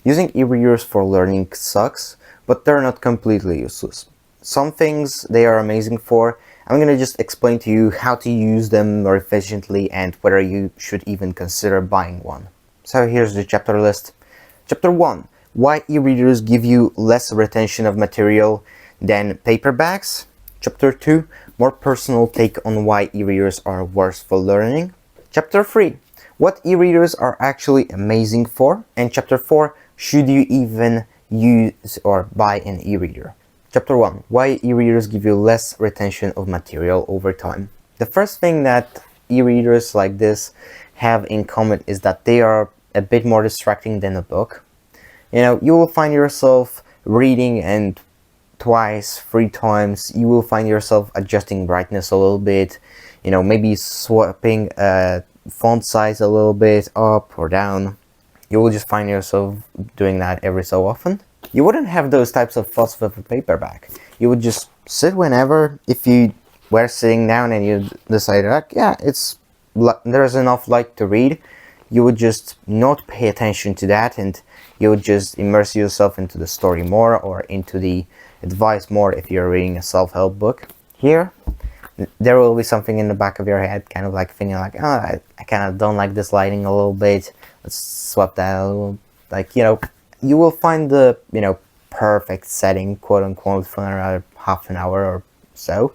Using e-readers for learning sucks, but they're not completely useless. Some things they are amazing for. I'm gonna just explain to you how to use them more efficiently and whether you should even consider buying one. So here's the chapter list. Chapter 1. Why e-readers give you less retention of material than paperbacks. Chapter 2. More personal take on why e-readers are worse for learning. Chapter 3. What e-readers are actually amazing for. And Chapter 4. Should you even use or buy an e-reader? Chapter 1. Why e-readers give you less retention of material over time. The first thing that e-readers like this have in common is that they are a bit more distracting than a book. You will find yourself reading and twice, 3 times, you will find yourself adjusting brightness a little bit, maybe swapping font size a little bit up or down. You will just find yourself doing that every so often. You wouldn't have those types of thoughts with a paperback. You would just sit whenever. If you were sitting down and you decided, like, yeah, there's enough light to read, you would just not pay attention to that, and you would just immerse yourself into the story more or into the advice more if you're reading a self-help book. Here, there will be something in the back of your head, kind of like thinking like, oh, I kind of don't like this lighting a little bit. Let's swap that a little. Like, you will find the, perfect setting, quote unquote, for another half an hour or so,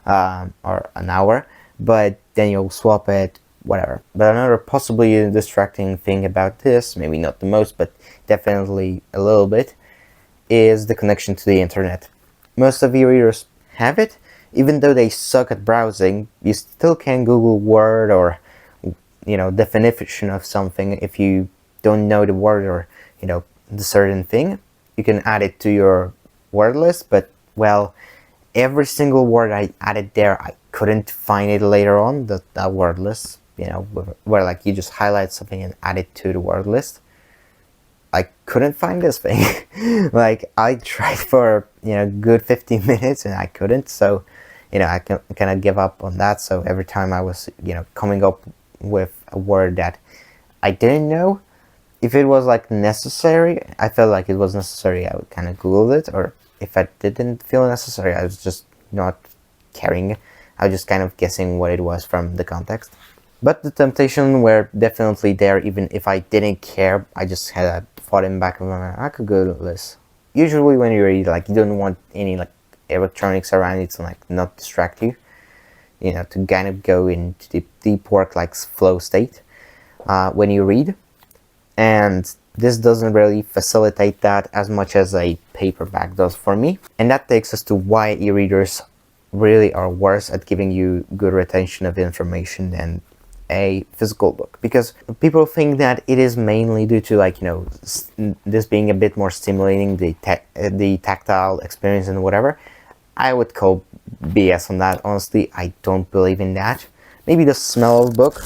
or an hour, but then you'll swap it, whatever. But another possibly distracting thing about this, maybe not the most, but definitely a little bit, is the connection to the internet. Most of e-readers have it. Even though they suck at browsing, you still can Google word or, definition of something. If you don't know the word or, the certain thing, you can add it to your word list. But, well, every single word I added there, I couldn't find it later on, that word list, where like you just highlight something and add it to the word list. I couldn't find this thing. Like, I tried for, good 15 minutes and I couldn't. So, I kind of give up on that. So every time I was, coming up with a word that I didn't know, if it was like necessary, I felt like it was necessary, I would kind of Google it. Or if I didn't feel necessary, I was just not caring. I was just kind of guessing what it was from the context. But the temptation were definitely there, even if I didn't care. I just had a thought in the back of my mind, I could Google this. Usually when you read, like, you don't want any like electronics around it to like not distract you, to kind of go into the deep work like flow state when you read. And this doesn't really facilitate that as much as a paperback does for me. And that takes us to why e-readers really are worse at giving you good retention of information than a physical book, because people think that it is mainly due to, like, this being a bit more stimulating, the tactile experience and whatever. I would call BS on that. Honestly, I don't believe in that. Maybe the smell of the book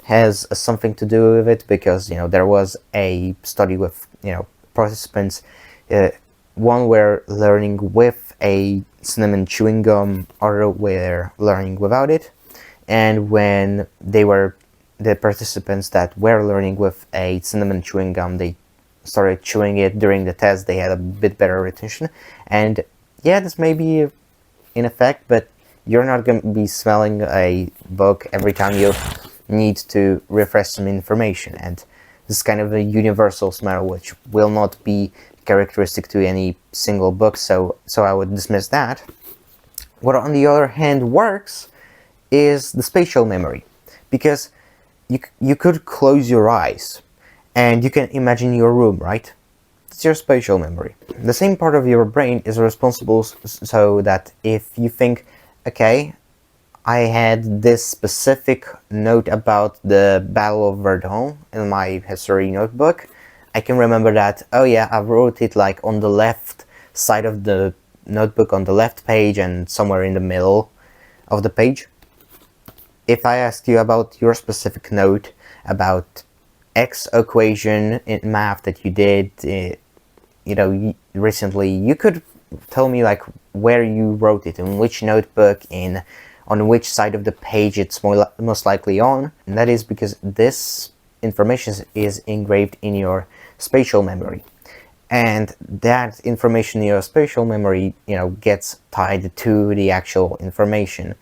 has something to do with it, because there was a study with participants. One were learning with a cinnamon chewing gum, other were learning without it. And when the participants that were learning with a cinnamon chewing gum, they started chewing it during the test, they had a bit better retention. And yeah, this may be in effect, but you're not going to be smelling a book every time you need to refresh some information. And this is kind of a universal smell, which will not be characteristic to any single book, so I would dismiss that. What on the other hand works is the spatial memory, because you could close your eyes and you can imagine your room, right? It's your spatial memory. The same part of your brain is responsible so that if you think, okay, I had this specific note about the Battle of Verdun in my history notebook, I can remember that, oh yeah, I wrote it like on the left side of the notebook, on the left page, and somewhere in the middle of the page. If I asked you about your specific note about X equation in math that you did, recently, you could tell me like where you wrote it, in which notebook, on which side of the page it's most likely on. And that is because this information is engraved in your spatial memory. And that information in your spatial memory, gets tied to the actual information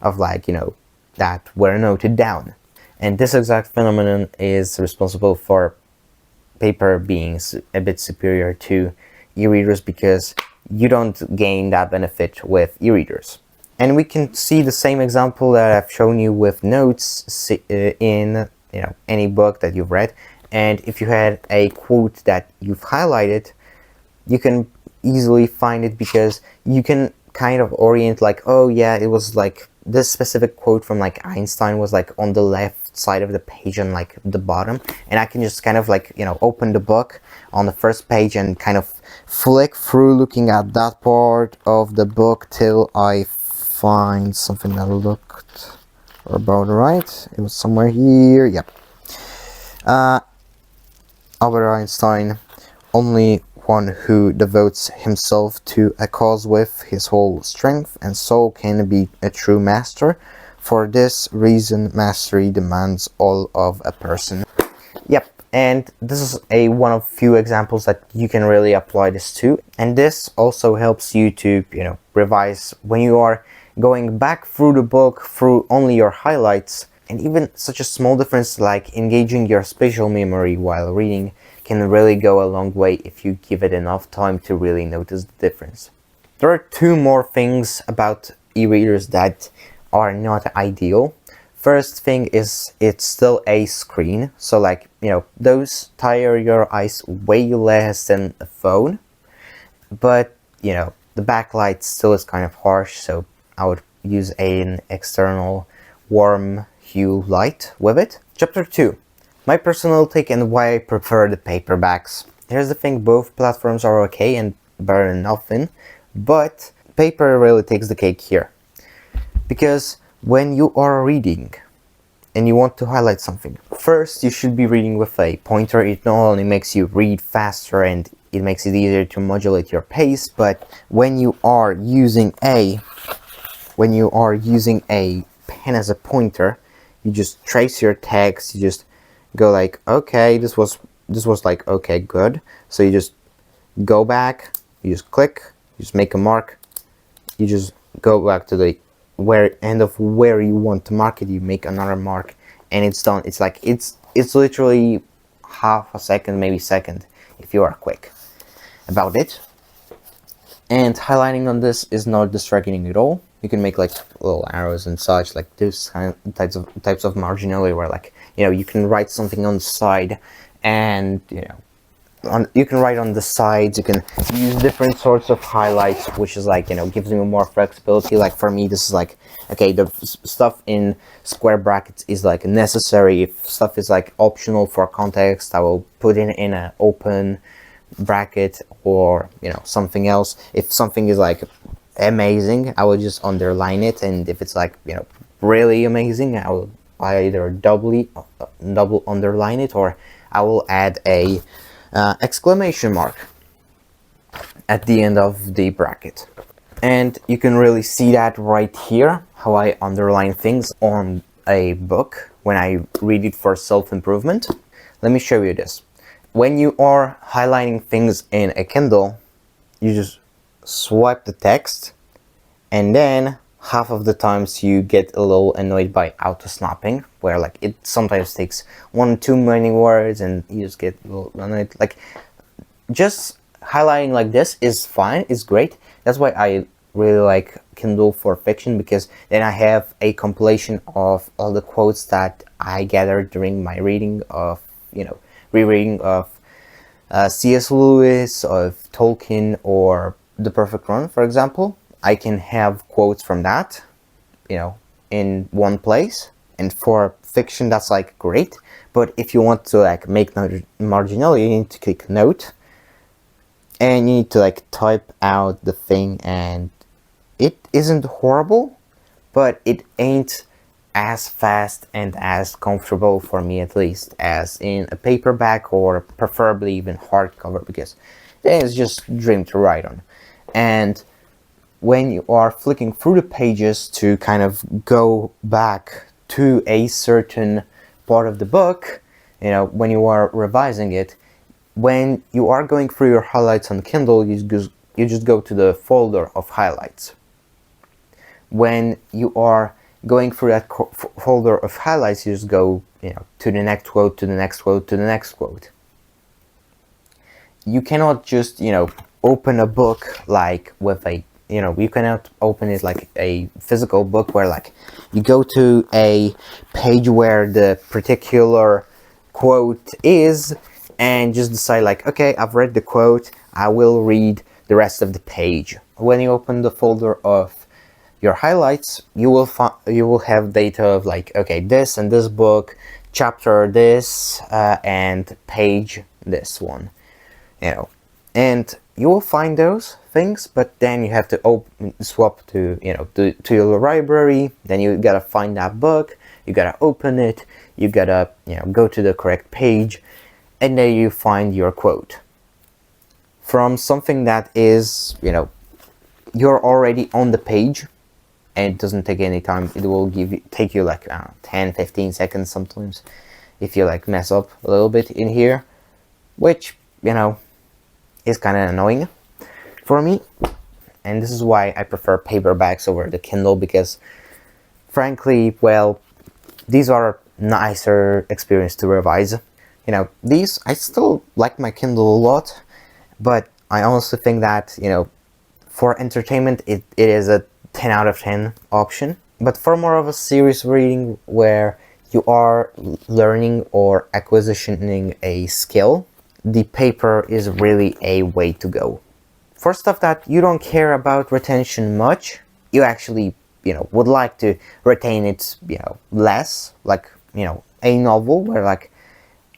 of that were noted down. And this exact phenomenon is responsible for paper being a bit superior to e-readers, because you don't gain that benefit with e-readers. And we can see the same example that I've shown you with notes in any book that you've read. And if you had a quote that you've highlighted, you can easily find it, because you can kind of orient oh yeah, it was this specific quote from Einstein was on the left side of the page on the bottom, and I can just kind of open the book on the first page and kind of flick through looking at that part of the book till I find something that looked about right. It was somewhere here. Yep. Albert Einstein, only one who devotes himself to a cause with his whole strength and soul can be a true master. For this reason, mastery demands all of a person. Yep, and this is one of few examples that you can really apply this to. And this also helps you to, revise when you are going back through the book through only your highlights. And even such a small difference like engaging your spatial memory while reading can really go a long way if you give it enough time to really notice the difference. There are two more things about e-readers that are not ideal. First thing is it's still a screen, so those tire your eyes way less than a phone, but the backlight still is kind of harsh, so I would use an external warm hue light with it. Chapter 2. My personal take and why I prefer the paperbacks. Here's the thing, both platforms are okay and better than nothing, but paper really takes the cake here. Because when you are reading and you want to highlight something, first you should be reading with a pointer. It not only makes you read faster and it makes it easier to modulate your pace, but when you are using a pen as a pointer, you just trace your text, you just go okay, this was okay, good. So you just go back, you just click, you just make a mark, you just go back to the end of where you want to mark it, you make another mark, and it's done. It's it's literally half a second, maybe second, if you are quick about it. And highlighting on this is not distracting at all. You can make little arrows and such, this kind of types of marginality where you can write something on the side, and you can write on the sides. You can use different sorts of highlights, which is gives you more flexibility. For me, this is okay, the stuff in square brackets is necessary. If stuff is optional for context, I will put it in an open bracket or something else. If something is amazing, I will just underline it, and if it's really amazing, I will either double underline it, or I will add a exclamation mark at the end of the bracket. And you can really see that right here, how I underline things on a book when I read it for self-improvement. Let me show you this. When you are highlighting things in a Kindle, you just swipe the text, and then half of the times you get a little annoyed by auto-snapping, where it sometimes takes 1 too many words and you just get a little annoyed. Just highlighting this is fine, it's great. That's why I really like Kindle for fiction, because then I have a compilation of all the quotes that I gathered during my reading of, rereading of C.S. Lewis, of Tolkien, or The Perfect Run, for example. I can have quotes from that, in one place. And for fiction, that's great. But if you want to make marginal, you need to click note, and you need to type out the thing. And it isn't horrible, but it ain't as fast and as comfortable, for me at least, as in a paperback, or preferably even hardcover, because then it's just a dream to write on. And when you are flicking through the pages to kind of go back to a certain part of the book, when you are revising it, when you are going through your highlights on Kindle, you just go to the folder of highlights. When you are going through that folder of highlights, you just go, to the next quote, to the next quote, to the next quote. You cannot just, open a book like with a, you cannot open it like a physical book where like you go to a page where the particular quote is and just decide like, okay, I've read the quote, I will read the rest of the page. When you open the folder of your highlights, you will have data of like, okay, this and this book, chapter this, and page this one, and you will find those things, but then you have to swap to to your library. Then you gotta find that book, you gotta open it, you gotta go to the correct page, and then you find your quote from something that is you're already on the page, and it doesn't take any time. It will take you like 10-15 seconds sometimes if you like mess up a little bit in here, which is kind of annoying for me. And this is why I prefer paperbacks over the Kindle, because frankly, well, these are nicer experience to revise. These, I still like my Kindle a lot, but I honestly think that for entertainment it is a 10 out of 10 option. But for more of a serious reading where you are learning or acquisitioning a skill, the paper is really a way to go. For stuff that you don't care about retention much, you actually would like to retain it less, like a novel where like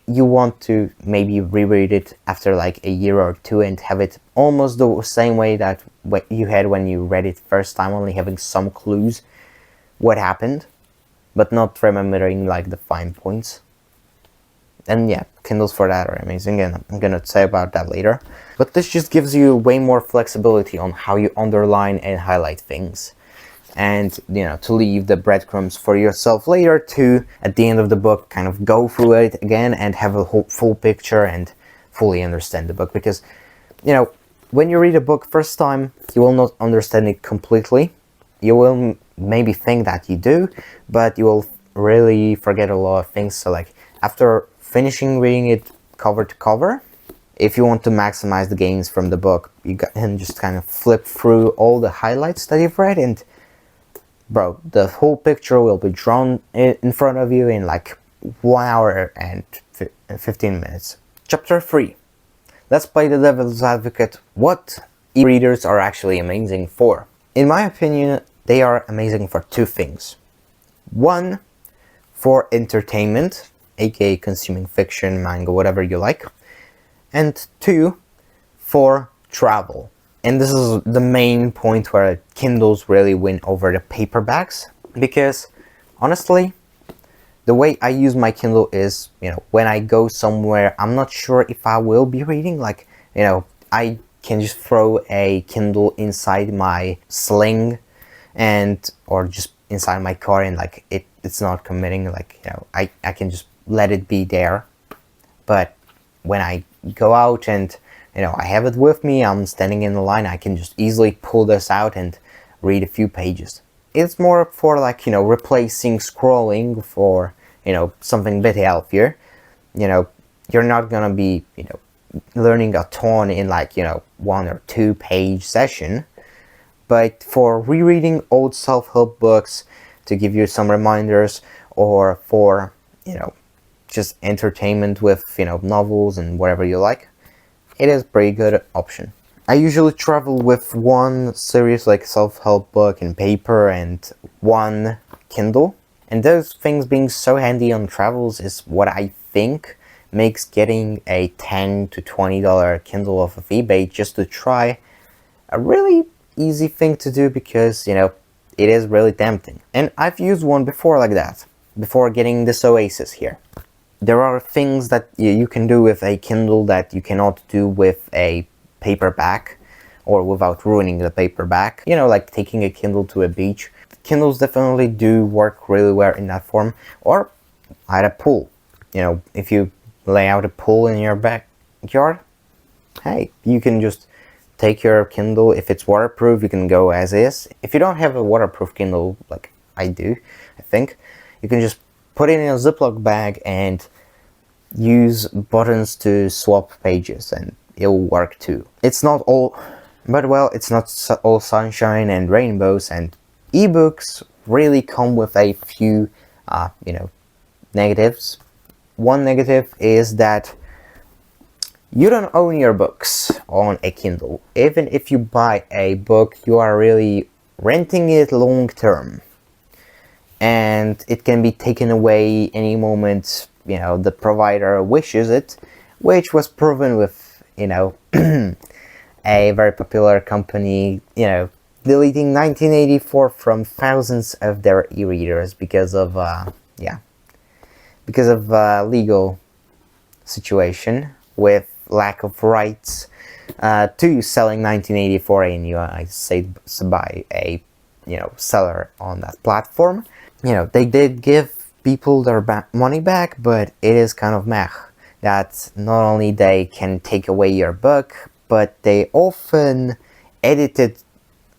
you want to maybe reread it after like a year or two and have it almost the same way that what you had when you read it first time, only having some clues what happened, but not remembering like the fine points. And yeah, Kindles for that are amazing, and I'm gonna say about that later. But this just gives you way more flexibility on how you underline and highlight things, and to leave the breadcrumbs for yourself later to, at the end of the book, kind of go through it again and have a full picture and fully understand the book. Because when you read a book first time, you will not understand it completely. You will maybe think that you do, but you will really forget a lot of things. So like after finishing reading it cover to cover, if you want to maximize the gains from the book, you can just kind of flip through all the highlights that you've read, and bro, the whole picture will be drawn in front of you in like 1 hour and 15 minutes. Chapter 3. Let's play the devil's advocate. What e-readers are actually amazing for? In my opinion, they are amazing for two things. One, for entertainment, aka consuming fiction, manga, whatever you like. And two, for travel. And this is the main point where Kindles really win over the paperbacks, because honestly, the way I use my Kindle is, when I go somewhere I'm not sure if I will be reading, like, I can just throw a Kindle inside my sling or just inside my car, and like it's not committing, like, I can just let it be there. But when I go out and I have it with me, I'm standing in the line, I can just easily pull this out and read a few pages. It's more for like, replacing scrolling for, something a bit healthier. You're not gonna be, learning a ton in like, 1 or 2 page session. But for rereading old self-help books to give you some reminders, or for, just entertainment with, novels and whatever you like, it is a pretty good option. I usually travel with one serious like self-help book in paper and one Kindle. And those things being so handy on travels is what I think makes getting a $10 to $20 Kindle off of eBay just to try a really easy thing to do, because, it is really tempting. And I've used one before like that, before getting this Oasis here. There are things that you can do with a Kindle that you cannot do with a paperback, or without ruining the paperback. Like taking a Kindle to a beach. Kindles definitely do work really well in that form. Or at a pool. If you lay out a pool in your backyard, hey, you can just take your Kindle. If it's waterproof, you can go as is. If you don't have a waterproof Kindle, like I do, I think, you can just put it in a Ziploc bag and use buttons to swap pages, and it'll work too. It's not all, but well, it's not all sunshine and rainbows, and ebooks really come with a few, negatives. One negative is that you don't own your books on a Kindle. Even if you buy a book, you are really renting it long term, and it can be taken away any moment the provider wishes it, which was proven with a very popular company deleting 1984 from thousands of their e-readers because of legal situation with lack of rights to selling 1984 in United States by a seller on that platform. They did give people their money back, but it is kind of meh that not only they can take away your book, but they often edited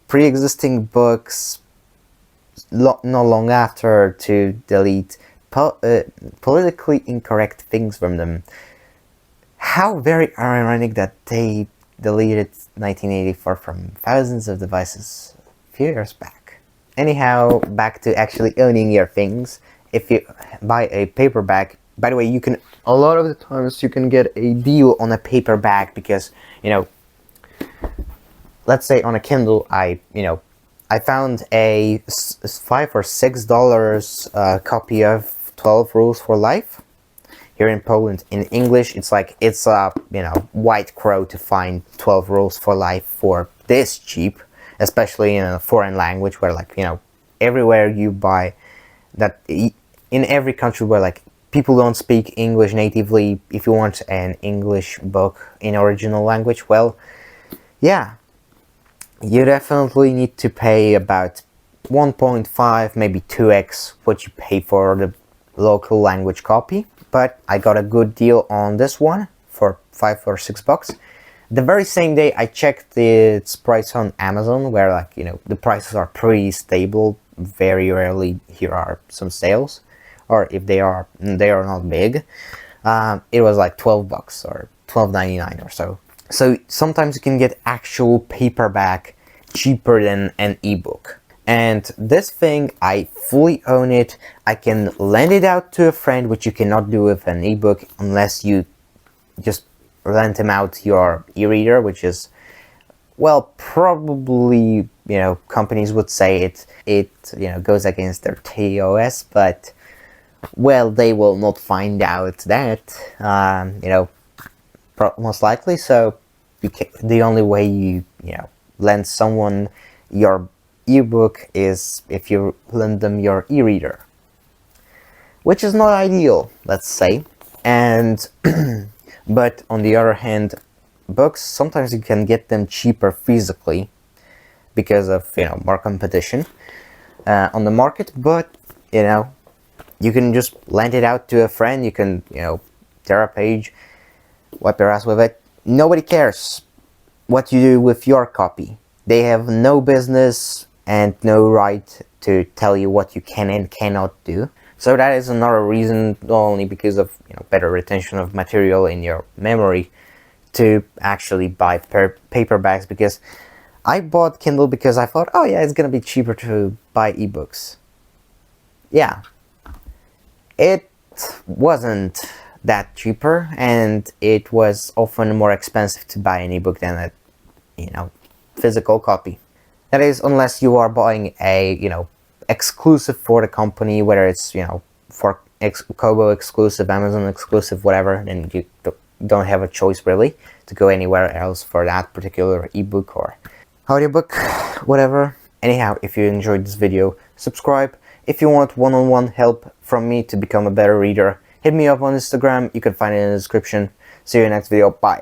pre-existing books not long after to delete politically incorrect things from them. How very ironic that they deleted 1984 from thousands of devices a few years back. Anyhow, back to actually owning your things. If you buy a paperback, by the way, you can, a lot of the times you can get a deal on a paperback because, let's say on a Kindle, I found a $5 or $6 copy of 12 Rules for Life. Here in Poland, in English, it's a white crow to find 12 Rules for Life for this cheap, especially in a foreign language where everywhere you buy that, in every country where people don't speak English natively, if you want an English book in original language, well, yeah, you definitely need to pay about 1.5, maybe 2x what you pay for the local language copy. But I got a good deal on this one for $5 or $6. The very same day I checked its price on Amazon, where the prices are pretty stable. Very rarely here are some sales, or if they are not big. It was like $12 or $12.99 or so. So sometimes you can get actual paperback cheaper than an ebook. And this thing, I fully own it. I can lend it out to a friend, which you cannot do with an ebook unless you just lend him out your e-reader, which is, well, probably, companies would say it goes against their TOS, but, well, they will not find out that, most likely. So the only way you lend someone your ebook is if you lend them your e-reader, which is not ideal, let's say. And but on the other hand, books, sometimes you can get them cheaper physically because of more competition on the market. But you can just lend it out to a friend. You can tear a page, wipe your ass with it. Nobody cares what you do with your copy. They have no business and no right to tell you what you can and cannot do. So that is another reason, not only because of better retention of material in your memory, to actually buy paperbacks. Because I bought Kindle because I thought, oh yeah, it's gonna be cheaper to buy ebooks. Yeah, it wasn't that cheaper, and it was often more expensive to buy an ebook than a physical copy. That is, unless you are buying a exclusive for the company, whether it's for Kobo exclusive, Amazon exclusive, whatever, then you don't have a choice really to go anywhere else for that particular ebook or audiobook, whatever. Anyhow, if you enjoyed this video, subscribe. If you want one-on-one help from me to become a better reader, hit me up on Instagram. You can find it in the description. See you in the next video. Bye.